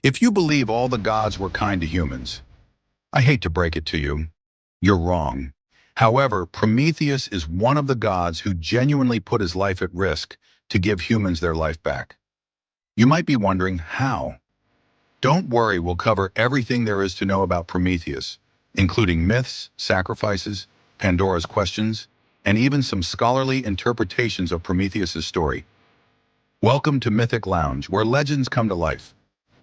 If you believe all the gods were kind to humans, I hate to break it to you, you're wrong. However, Prometheus is one of the gods who genuinely put his life at risk to give humans their life back. You might be wondering how. Don't worry, we'll cover everything there is to know about Prometheus, including myths, sacrifices, Pandora's questions, and even some scholarly interpretations of Prometheus's story. Welcome to Mythic Lounge, where legends come to life.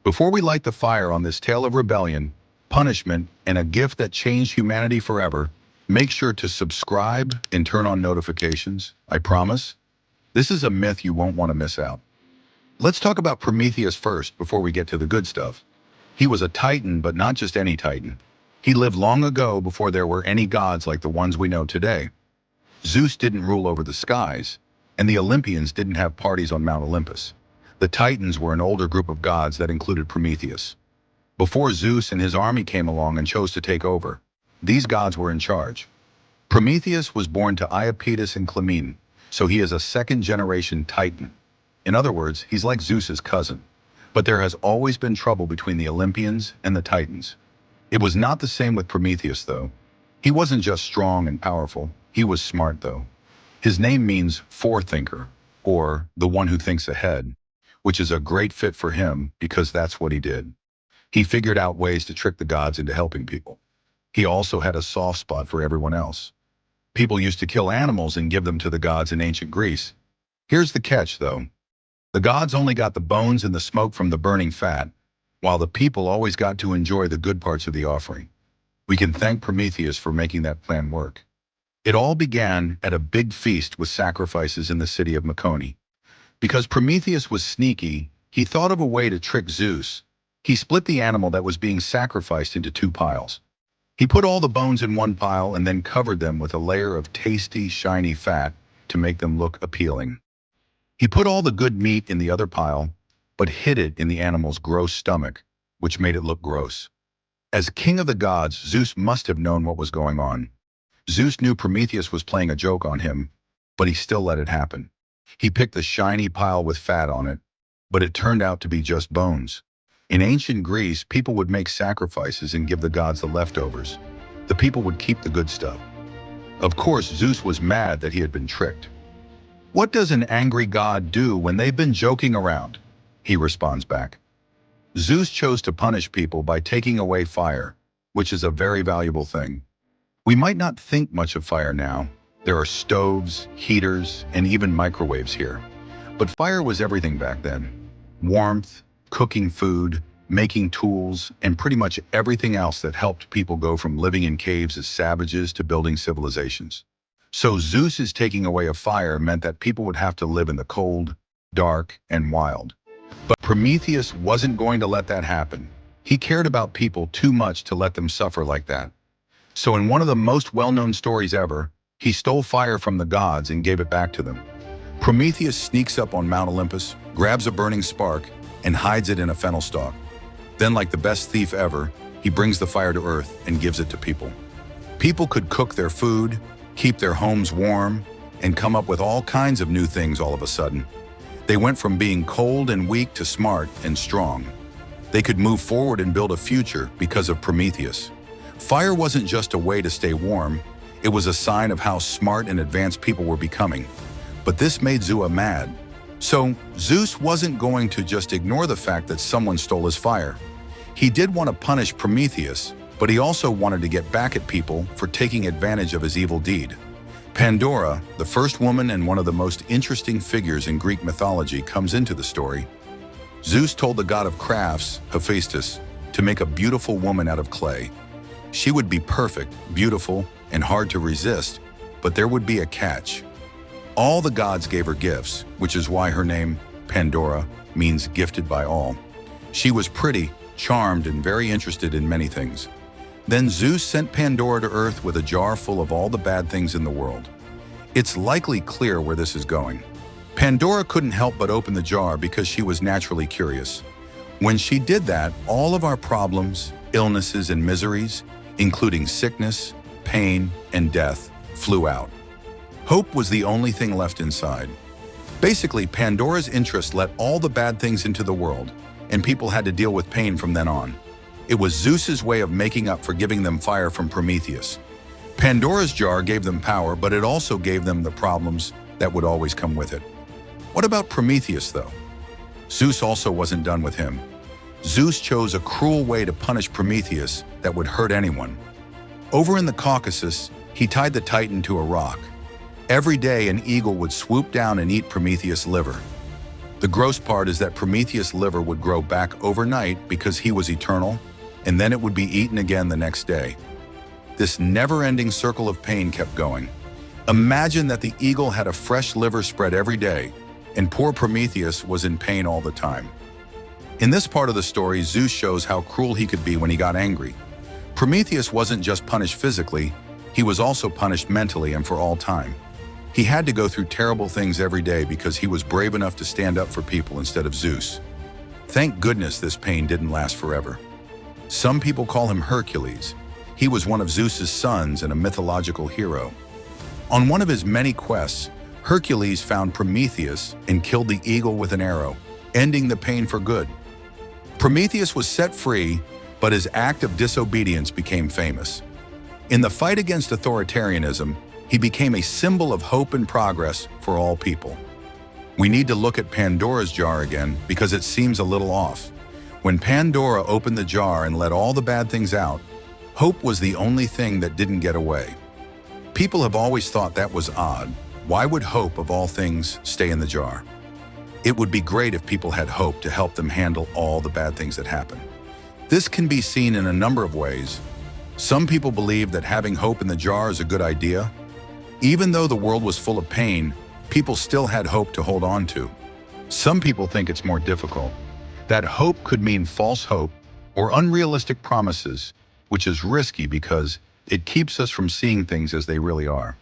Before we light the fire on this tale of rebellion, punishment, and a gift that changed humanity forever, make sure to subscribe and turn on notifications. I promise, this is a myth you won't want to miss out. Let's talk about Prometheus first before we get to the good stuff. He was a titan, but not just any titan. He lived long ago before there were any gods like the ones we know today. Zeus didn't rule over the skies, and the Olympians didn't have parties on Mount Olympus. The Titans were an older group of gods that included Prometheus. Before Zeus and his army came along and chose to take over, these gods were in charge. Prometheus was born to Iapetus and Clymene, so he is a second-generation Titan. In other words, he's like Zeus's cousin. But there has always been trouble between the Olympians and the Titans. It was not the same with Prometheus, though. He wasn't just strong and powerful, he was smart, though. His name means forethinker, or the one who thinks ahead, which is a great fit for him because that's what he did. He figured out ways to trick the gods into helping people. He also had a soft spot for everyone else. People used to kill animals and give them to the gods in ancient Greece. Here's the catch, though. The gods only got the bones and the smoke from the burning fat, while the people always got to enjoy the good parts of the offering. We can thank Prometheus for making that plan work. It all began at a big feast with sacrifices in the city of Mycone. Because Prometheus was sneaky, he thought of a way to trick Zeus. He split the animal that was being sacrificed into two piles. He put all the bones in one pile and then covered them with a layer of tasty, shiny fat to make them look appealing. He put all the good meat in the other pile, but hid it in the animal's gross stomach, which made it look gross. As king of the gods, Zeus must have known what was going on. Zeus knew Prometheus was playing a joke on him, but he still let it happen. He picked the shiny pile with fat on it, but it turned out to be just bones. In ancient Greece, people would make sacrifices and give the gods the leftovers. The people would keep the good stuff. Of course, Zeus was mad that he had been tricked. What does an angry god do when they've been joking around? He responds back. Zeus chose to punish people by taking away fire, which is a very valuable thing. We might not think much of fire now. There are stoves, heaters, and even microwaves here. But fire was everything back then. Warmth, cooking food, making tools, and pretty much everything else that helped people go from living in caves as savages to building civilizations. So Zeus's taking away of fire meant that people would have to live in the cold, dark, and wild. But Prometheus wasn't going to let that happen. He cared about people too much to let them suffer like that. So in one of the most well-known stories ever, he stole fire from the gods and gave it back to them. Prometheus sneaks up on Mount Olympus, grabs a burning spark, and hides it in a fennel stalk. Then, like the best thief ever, he brings the fire to earth and gives it to people. People could cook their food, keep their homes warm, and come up with all kinds of new things all of a sudden. They went from being cold and weak to smart and strong. They could move forward and build a future because of Prometheus. Fire wasn't just a way to stay warm, it was a sign of how smart and advanced people were becoming. But this made Zeus mad. So Zeus wasn't going to just ignore the fact that someone stole his fire. He did want to punish Prometheus, but he also wanted to get back at people for taking advantage of his evil deed. Pandora, the first woman and one of the most interesting figures in Greek mythology, comes into the story. Zeus told the god of crafts, Hephaestus, to make a beautiful woman out of clay. She would be perfect, beautiful, and hard to resist, but there would be a catch. All the gods gave her gifts, which is why her name, Pandora, means gifted by all. She was pretty, charmed, and very interested in many things. Then Zeus sent Pandora to Earth with a jar full of all the bad things in the world. It's likely clear where this is going. Pandora couldn't help but open the jar because she was naturally curious. When she did that, all of our problems, illnesses, and miseries, including sickness, pain, and death, flew out. Hope was the only thing left inside. Basically, Pandora's interest let all the bad things into the world, and people had to deal with pain from then on. It was Zeus's way of making up for giving them fire from Prometheus. Pandora's jar gave them power, but it also gave them the problems that would always come with it. What about Prometheus, though? Zeus also wasn't done with him. Zeus chose a cruel way to punish Prometheus that would hurt anyone. Over in the Caucasus, he tied the Titan to a rock. Every day, an eagle would swoop down and eat Prometheus' liver. The gross part is that Prometheus' liver would grow back overnight because he was eternal, and then it would be eaten again the next day. This never-ending circle of pain kept going. Imagine that the eagle had a fresh liver spread every day, and poor Prometheus was in pain all the time. In this part of the story, Zeus shows how cruel he could be when he got angry. Prometheus wasn't just punished physically, he was also punished mentally and for all time. He had to go through terrible things every day because he was brave enough to stand up for people instead of Zeus. Thank goodness this pain didn't last forever. Some people call him Hercules. He was one of Zeus's sons and a mythological hero. On one of his many quests, Hercules found Prometheus and killed the eagle with an arrow, ending the pain for good. Prometheus was set free, but his act of disobedience became famous. In the fight against authoritarianism, he became a symbol of hope and progress for all people. We need to look at Pandora's jar again because it seems a little off. When Pandora opened the jar and let all the bad things out, hope was the only thing that didn't get away. People have always thought that was odd. Why would hope, of all things, stay in the jar? It would be great if people had hope to help them handle all the bad things that happen. This can be seen in a number of ways. Some people believe that having hope in the jar is a good idea. Even though the world was full of pain, people still had hope to hold on to. Some people think it's more difficult. That hope could mean false hope or unrealistic promises, which is risky because it keeps us from seeing things as they really are.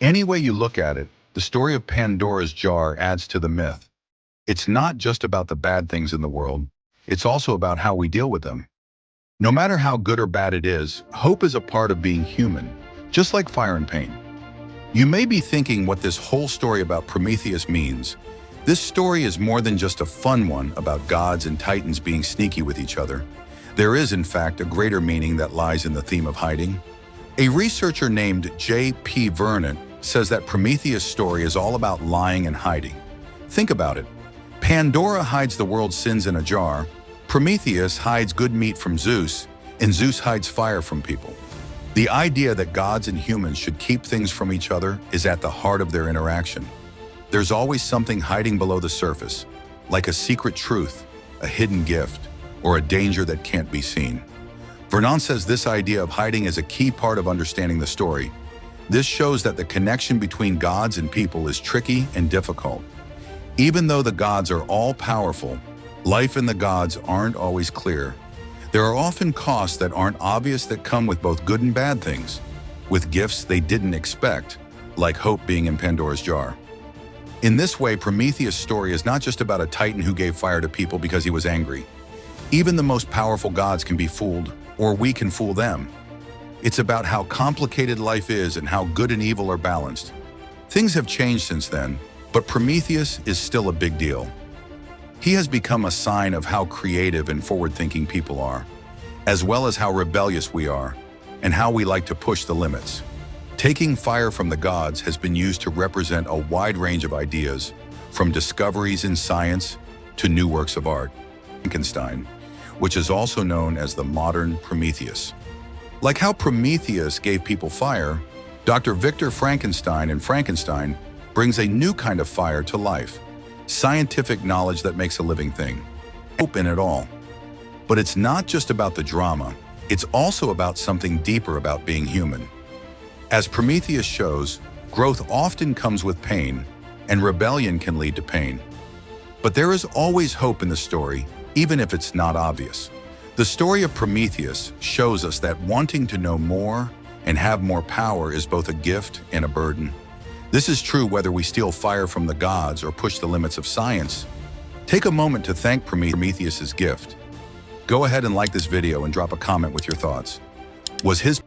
Any way you look at it, the story of Pandora's jar adds to the myth. It's not just about the bad things in the world, it's also about how we deal with them. No matter how good or bad it is, hope is a part of being human, just like fire and pain. You may be thinking what this whole story about Prometheus means. This story is more than just a fun one about gods and titans being sneaky with each other. There is, in fact, a greater meaning that lies in the theme of hiding. A researcher named J.P. Vernon says that Prometheus' story is all about lying and hiding. Think about it. Pandora hides the world's sins in a jar, Prometheus hides good meat from Zeus, and Zeus hides fire from people. The idea that gods and humans should keep things from each other is at the heart of their interaction. There's always something hiding below the surface, like a secret truth, a hidden gift, or a danger that can't be seen. Vernon says this idea of hiding is a key part of understanding the story. This shows that the connection between gods and people is tricky and difficult. Even though the gods are all-powerful, life in the gods aren't always clear. There are often costs that aren't obvious that come with both good and bad things, with gifts they didn't expect, like hope being in Pandora's jar. In this way, Prometheus' story is not just about a titan who gave fire to people because he was angry. Even the most powerful gods can be fooled, or we can fool them. It's about how complicated life is and how good and evil are balanced. Things have changed since then, but Prometheus is still a big deal. He has become a sign of how creative and forward-thinking people are, as well as how rebellious we are, and how we like to push the limits. Taking fire from the gods has been used to represent a wide range of ideas, from discoveries in science to new works of art. Frankenstein, which is also known as the modern Prometheus. Like how Prometheus gave people fire, Dr. Victor Frankenstein in Frankenstein brings a new kind of fire to life. Scientific knowledge that makes a living thing. Hope in it all. But it's not just about the drama, it's also about something deeper about being human. As Prometheus shows, growth often comes with pain, and rebellion can lead to pain. But there is always hope in the story, even if it's not obvious. The story of Prometheus shows us that wanting to know more and have more power is both a gift and a burden. This is true whether we steal fire from the gods or push the limits of science. Take a moment to thank Prometheus' gift. Go ahead and like this video and drop a comment with your thoughts. Was his